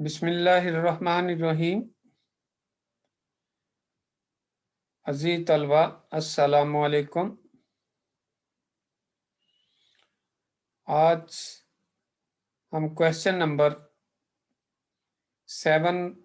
बिस्मिल्लाहिर्रहमानिर्रहीम। अज़ीज़ तलबा, अस्सलामु अलैकुम। आज हम क्वेश्चन नंबर 7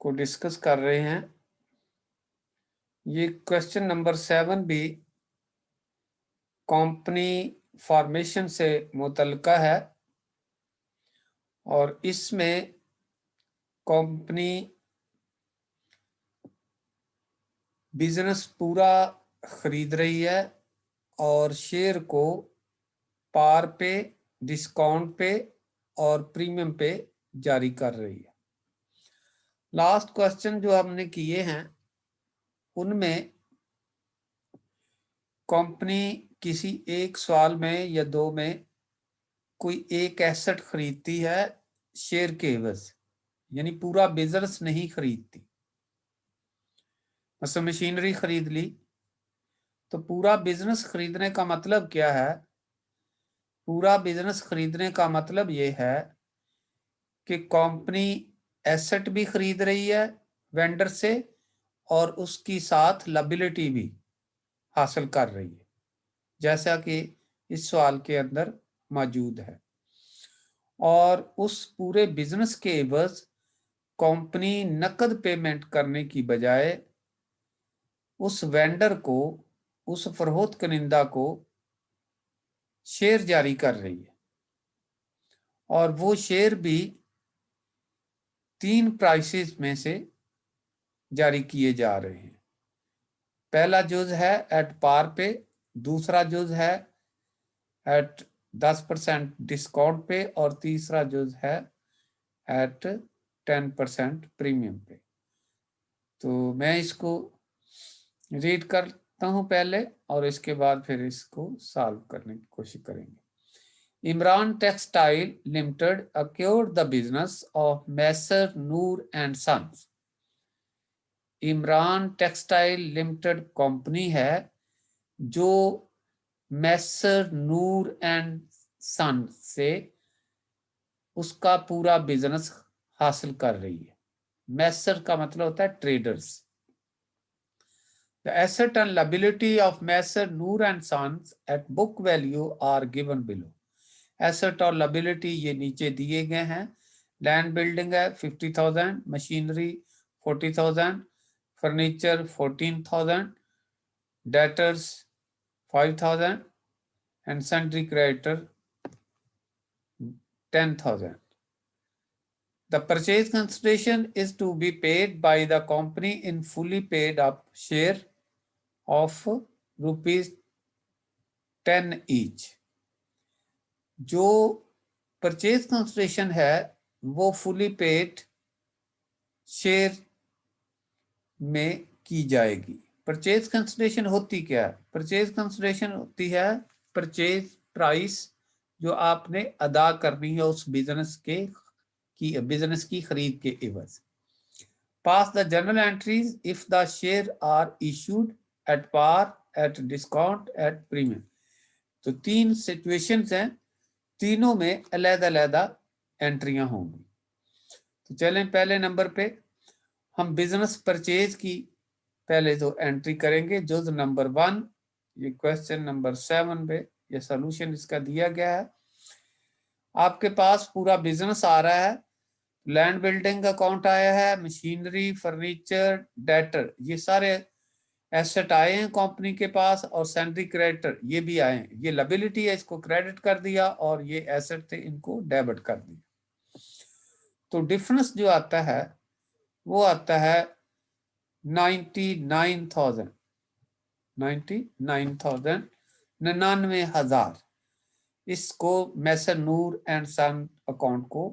को डिस्कस कर रहे हैं। ये क्वेश्चन नंबर 7 भी कंपनी फॉर्मेशन से मुतल्लिका है और इसमें कंपनी बिजनेस पूरा खरीद रही है और शेयर को पार पे, डिस्काउंट पे और प्रीमियम पे जारी कर रही है। लास्ट क्वेश्चन जो हमने किए हैं उनमें कंपनी किसी एक सवाल में या दो में कोई एक एसेट खरीदती है शेयर के एवज, यानी पूरा बिजनेस नहीं खरीदती। मतलब मशीनरी खरीद ली, तो पूरा बिजनेस खरीदने का मतलब क्या है? पूरा बिजनेस खरीदने का मतलब ये है कि कंपनी एसेट भी खरीद रही है वेंडर से और उसकी साथ लायबिलिटी भी हासिल कर रही है, जैसा कि इस सवाल के अंदर मौजूद है। और उस पूरे बिजनेस के एवज कंपनी नकद पेमेंट करने की बजाय उस वेंडर को, उस फरोख्त कनिंदा को शेयर जारी कर रही है और वो शेयर भी 3 प्राइसेस में से जारी किए जा रहे हैं। पहला जुज है एट पार पे, दूसरा जुज है एट 10% डिस्काउंट पे और तीसरा जुज है एट 10% प्रीमियम पे। तो मैं इसको रीड करता हूं पहले और इसके बाद फिर इसको सॉल्व करने की कोशिश करेंगे। Imran textile limited acquired the business of messrs Noor and sons. Imran textile limited company है जो मैसर नूर एंड सन से उसका पूरा बिजनेस हासिल कर रही है। मैसर का मतलब होता है traders. The asset and liability of Messer Noor and Sons at book value are given below. Asset और liability ये नीचे दिए गए हैं। लैंड बिल्डिंग है 50,000, machinery 40,000, furniture 14,000, debtors 5,000 and sundry creditor 10,000. The purchase consideration is to be paid by the company in fully paid up share of ₹10 each. जो purchase consideration है वो फुली पेड शेयर में की जाएगी। परचेज कंसिडरेशन होती क्या है? परचेज कंसिडरेशन होती है परचेज प्राइस जो आपने अदा करनी है उस बिजनेस की खरीद के एवज। Pass the general entries if the share are issued at par, at discount, at premium. तो 3 सिचुएशंस हैं, तीनों में अलग-अलग एंट्रियां होंगी। तो चलें पहले नंबर पे हम बिजनेस परचेज की पहले तो एंट्री करेंगे। जुज नंबर 1, ये क्वेश्चन नंबर 7 पे ये सॉल्यूशन इसका दिया गया है। आपके पास पूरा बिजनेस आ रहा है, लैंड बिल्डिंग अकाउंट आया है, मशीनरी, फर्नीचर, डेटर, ये सारे एसेट आए हैं कंपनी के पास और सैंड्री क्रेडिटर ये भी आए हैं। ये लायबिलिटी है, इसको क्रेडिट कर दिया और ये एसेट थे, इनको डेबिट कर दिया। तो डिफरेंस जो आता है वो आता है 99,000, 99,000 इसको मैसर नूर एंड सन अकाउंट को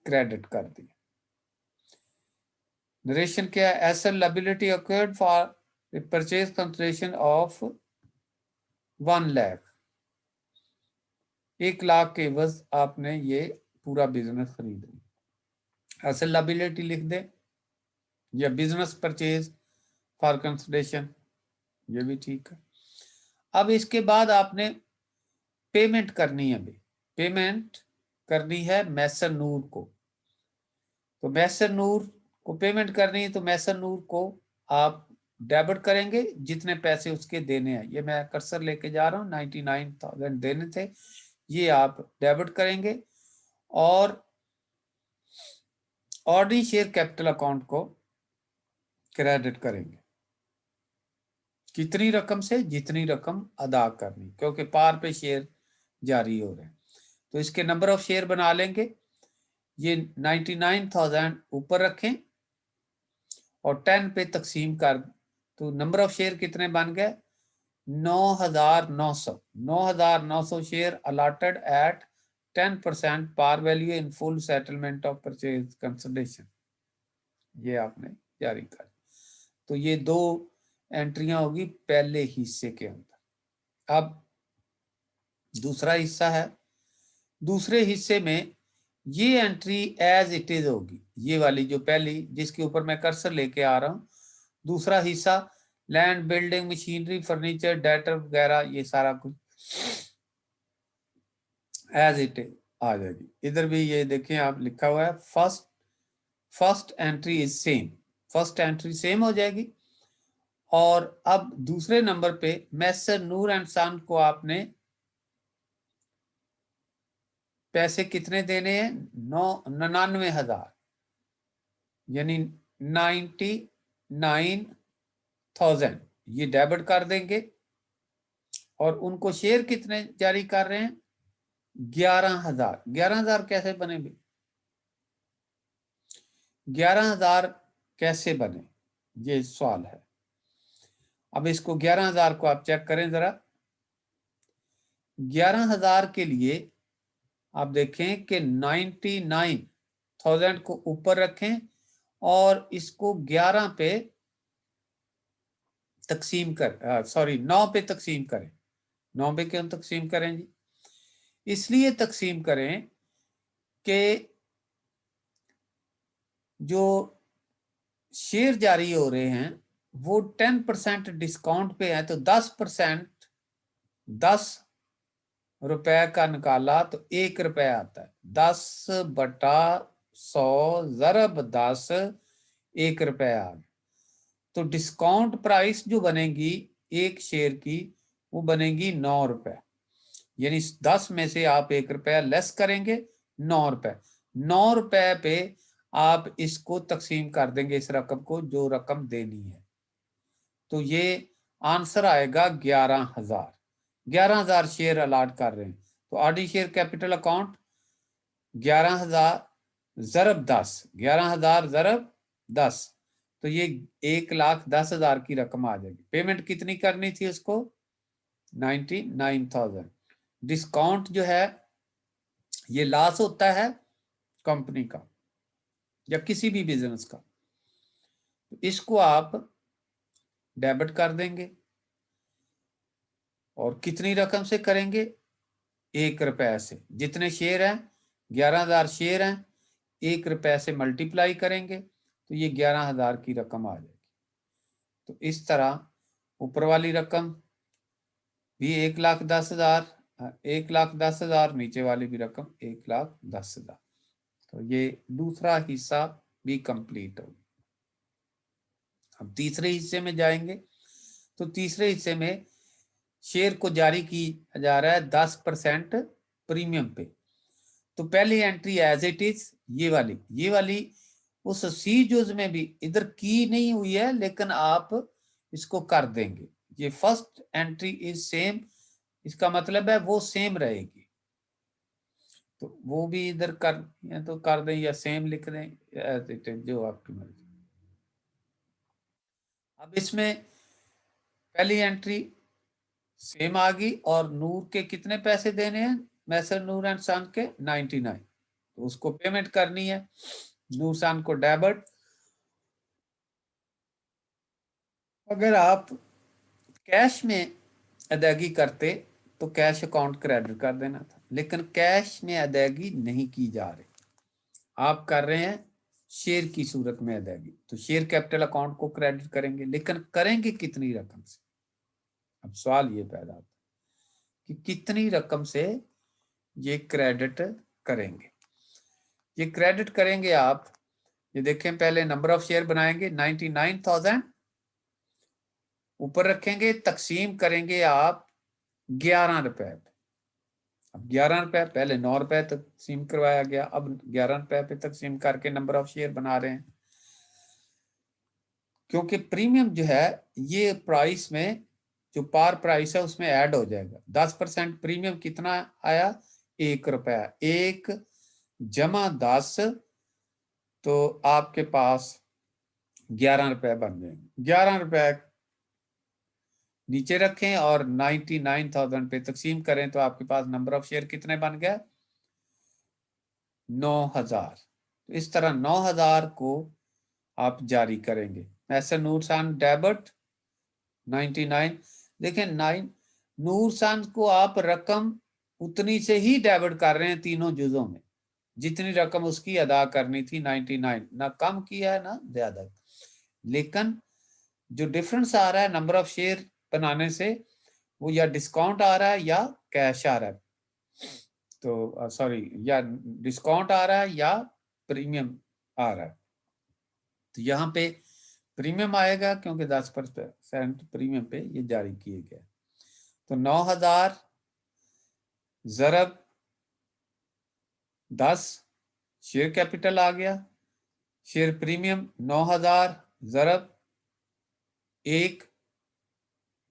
क्रेडिट कर दिया। नरेशन क्या है? Asset liability acquired for purchase consideration of 1 lakh, 1 lakh के एवज आपने ये पूरा बिजनेस खरीद लिया। एसेट लायबिलिटी लिख दे या बिजनेस परचेज फॉर कंसिडरेशन, ये भी ठीक है। अब इसके बाद आपने पेमेंट करनी है। अभी पेमेंट करनी है मैसर नूर को। तो मैसर नूर को पेमेंट करनी है तो मैसर नूर को आप डेबिट करेंगे जितने पैसे उसके देने हैं। ये मैं कर्सर लेके जा रहा हूँ, 99,000 देने थे, ये आप डेबिट करेंगे और ऑर्डिनरी शेयर कैपिटल अकाउंट को क्रेडिट करेंगे। कितनी रकम से? जितनी रकम अदा करनी, क्योंकि पार पे शेयर जारी हो रहे हैं। तो इसके नंबर ऑफ शेयर बना लेंगे। ये 99,000 ऊपर रखें और 10 पे तकसीम कर, तो नंबर ऑफ शेयर कितने बन गए? 9,900। 9,900 share allotted at 10% par value in full settlement of purchase consideration, ये आपने जारी कर। तो ये दो एंट्रियां होगी पहले हिस्से के अंदर। अब दूसरा हिस्सा है, दूसरे हिस्से में ये एंट्री एज इट इज होगी, ये वाली जो पहली जिसके ऊपर मैं कर्सर लेके आ रहा हूं। दूसरा हिस्सा land, building, machinery, furniture, debtor वगैरह, ये सारा कुछ एज इट इज आ जाएगी। इधर भी ये देखें आप, लिखा हुआ है first entry is same, first entry same हो जाएगी। और अब दूसरे नंबर पे मैसर नूर एंड सन को आपने पैसे कितने देने हैं? 99,000, यानी 99,000 ये डेबिट कर देंगे। और उनको शेयर कितने जारी कर रहे हैं? 11,000। 11,000 कैसे बने भी? 11,000 कैसे बने, ये सवाल है। अब इसको 11,000 को आप चेक करें जरा। 11,000 के लिए आप देखें कि 99,000 को ऊपर रखें और इसको 11 पे तकसीम कर, सॉरी 9 पे तकसीम करें। 9 पे क्यों तकसीम करें जी? इसलिए तकसीम करें कि जो शेयर जारी हो रहे हैं वो 10% डिस्काउंट पे है, तो 10%, 10 रुपए का निकाला तो 1 रुपया आता है। 10/100 ज़रब 10, 1 रुपया आ गया। तो डिस्काउंट प्राइस जो बनेगी एक शेयर की, वो बनेगी 9 रुपए। यानी 10 में से आप 1 रुपया लेस करेंगे, 9 रुपए। 9 रुपए पे आप इसको तकसीम कर देंगे, इस रकम को, जो रकम देनी है। तो ये आंसर आएगा 11,000। 11,000 शेयर अलॉट कर रहे हैं। तो ऑर्डिनरी शेयर कैपिटल अकाउंट 11,000 ज़रब 10, 11,000 ज़रब 10, तो ये 1,10,000 की रकम आ जाएगी। पेमेंट कितनी करनी थी उसको? 99,000। डिस्काउंट जो है ये लॉस होता है कंपनी का या किसी भी बिजनेस का, तो इसको आप डेबिट कर देंगे। और कितनी रकम से करेंगे? 1 रुपए से। जितने शेयर हैं, 11,000 शेयर हैं, 1 रुपए से मल्टीप्लाई करेंगे तो ये 11,000 की रकम आ जाएगी। तो इस तरह ऊपर वाली रकम भी 1,10,000, 1,10,000, नीचे वाली भी रकम 1,10,000। तो ये दूसरा हिस्सा भी कंप्लीट हो। अब तीसरे हिस्से में जाएंगे। तो तीसरे हिस्से में शेयर को जारी की जा रहा है 10% प्रीमियम पे। तो पहली एंट्री एज इट इज, ये वाली उस सी जुज में भी इधर की नहीं हुई है, लेकिन आप इसको कर देंगे। ये फर्स्ट एंट्री इज सेम, इसका मतलब है वो सेम रहेगी। तो वो भी इधर कर, या तो कर दें या सेम लिख दें, एज इट इज, जो आपकी मर्जी। अब इसमें पहली एंट्री सेम आ गई और नूर के कितने पैसे देने हैं? मैसर नूर एंड सन के 99, तो उसको पेमेंट करनी है। नूर सन को डेबिट। अगर आप कैश में अदायगी करते तो कैश अकाउंट क्रेडिट कर देना था, लेकिन कैश में अदायगी नहीं की जा रही, आप कर रहे हैं शेयर की सूरत में अदायगी। तो शेयर कैपिटल अकाउंट को क्रेडिट करेंगे, लेकिन करेंगे कितनी रकम से? अब सवाल ये पैदा होता है कि कितनी रकम से ये क्रेडिट करेंगे। ये क्रेडिट करेंगे आप, ये देखें, पहले नंबर ऑफ शेयर बनाएंगे 99,000, ऊपर रखेंगे, तकसीम करेंगे आप 11 रुपए पे। अब 11 रुपए, पहले 9 रुपए तकसीम करवाया गया, अब 11 रुपए पे तकसीम करके नंबर ऑफ शेयर बना रहे हैं। क्योंकि प्रीमियम जो है ये प्राइस में, जो पार प्राइस है उसमें ऐड हो जाएगा। 10% प्रीमियम कितना आया? 1 रुपया। 1 जमा 10, तो आपके पास 11 रुपए बन जाएंगे। 11 रुपए नीचे रखें और 99,000 पे तकसीम करें तो आपके पास नंबर ऑफ शेयर कितने बन गए? 9,000। तो इस तरह 9,000 को आप जारी करेंगे। ऐसे नूरसान डेबिट 99, देखें 9 नूरसान को आप रकम उतनी से ही डेबिट कर रहे हैं तीनों जुजों में, जितनी रकम उसकी अदा करनी थी 99, ना कम किया है ना ज्यादा। लेकिन जो डिफरेंस आ रहा है नंबर ऑफ शेयर बनाने से, वो या डिस्काउंट आ रहा है या कैश आ रहा है। तो सॉरी, या डिस्काउंट आ रहा है या प्रीमियम आ रहा है। तो यहाँ पे प्रीमियम आएगा क्योंकि 10% प्रीमियम पे ये जारी किए गए। तो 9,000 ज़रब 10 शेयर कैपिटल आ गया, शेयर प्रीमियम 9,000 ज़रब 1,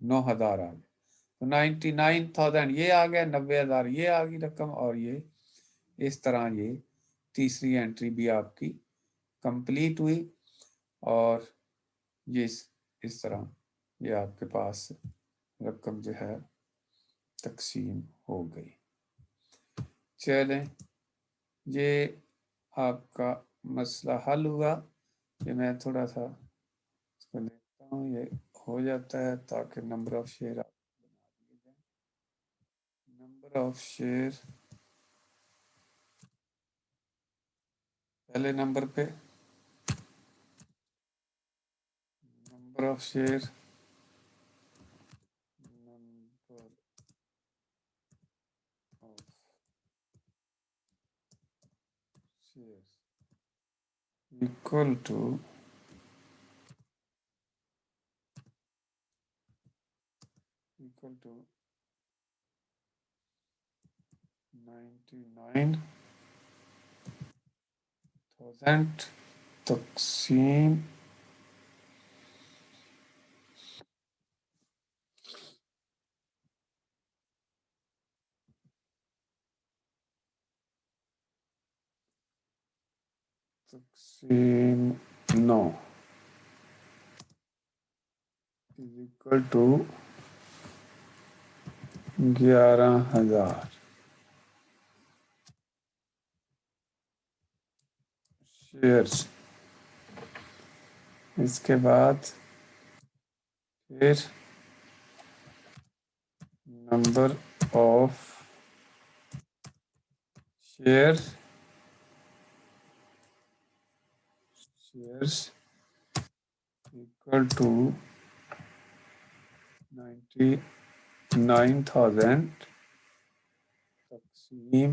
9,000 आ गया। तो 99,000 ये आ गया, 90,000 ये आ गई रकम, और ये इस तरह ये तीसरी एंट्री भी आपकी कंप्लीट हुई, और ये इस तरह ये आपके पास रकम जो है तकसीम हो गई। चलें, ये आपका मसला हल हुआ। ये मैं थोड़ा सा इसको देखता हूँ, ये हो जाता है ताकि नंबर ऑफ शेयर आप बना दिए जाए। नंबर ऑफ शेयर पहले नंबर पे, number of share, number of share equal to equal to 99,000 तकसीम तकसीम 9 इज इक्वल टू 11,000 शेयर्स। इसके बाद फिर number of shares equal to 99,000 तकसीम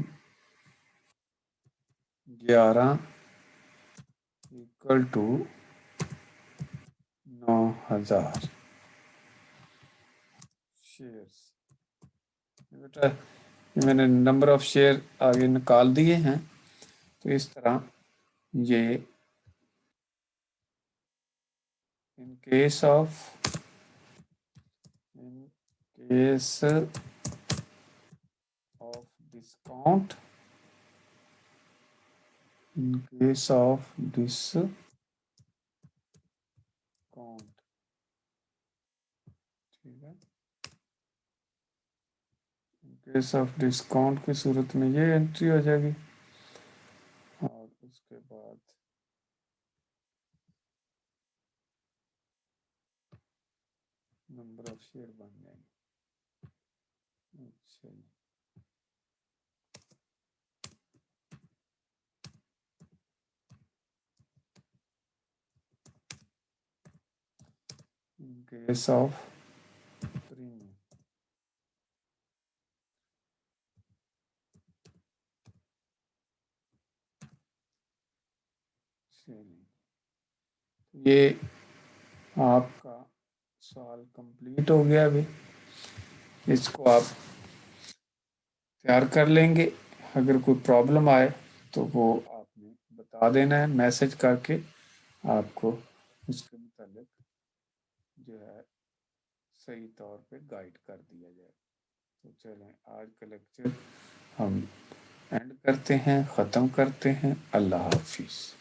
11 इक्वल टू 9,000 शेयर्स। बेटा ये मैंने नंबर ऑफ शेयर आगे निकाल दिए हैं। तो इस तरह ये in case of discount, in case of discount, ठीक है, in case of discount की सूरत में ये एंट्री हो जाएगी, और उसके बाद नंबर ऑफ शेयर बन जाएंगे। अच्छा, in case of premium, चलिए, ये आपका सवाल कंप्लीट हो गया। अभी इसको आप तैयार कर लेंगे। अगर कोई प्रॉब्लम आए तो वो आपने बता देना है मैसेज करके, आपको उसके मुताबिक जो है सही तौर पे गाइड कर दिया जाए। तो चलें, आज का लेक्चर हम एंड करते हैं, ख़त्म करते हैं। अल्लाह हाफिज़।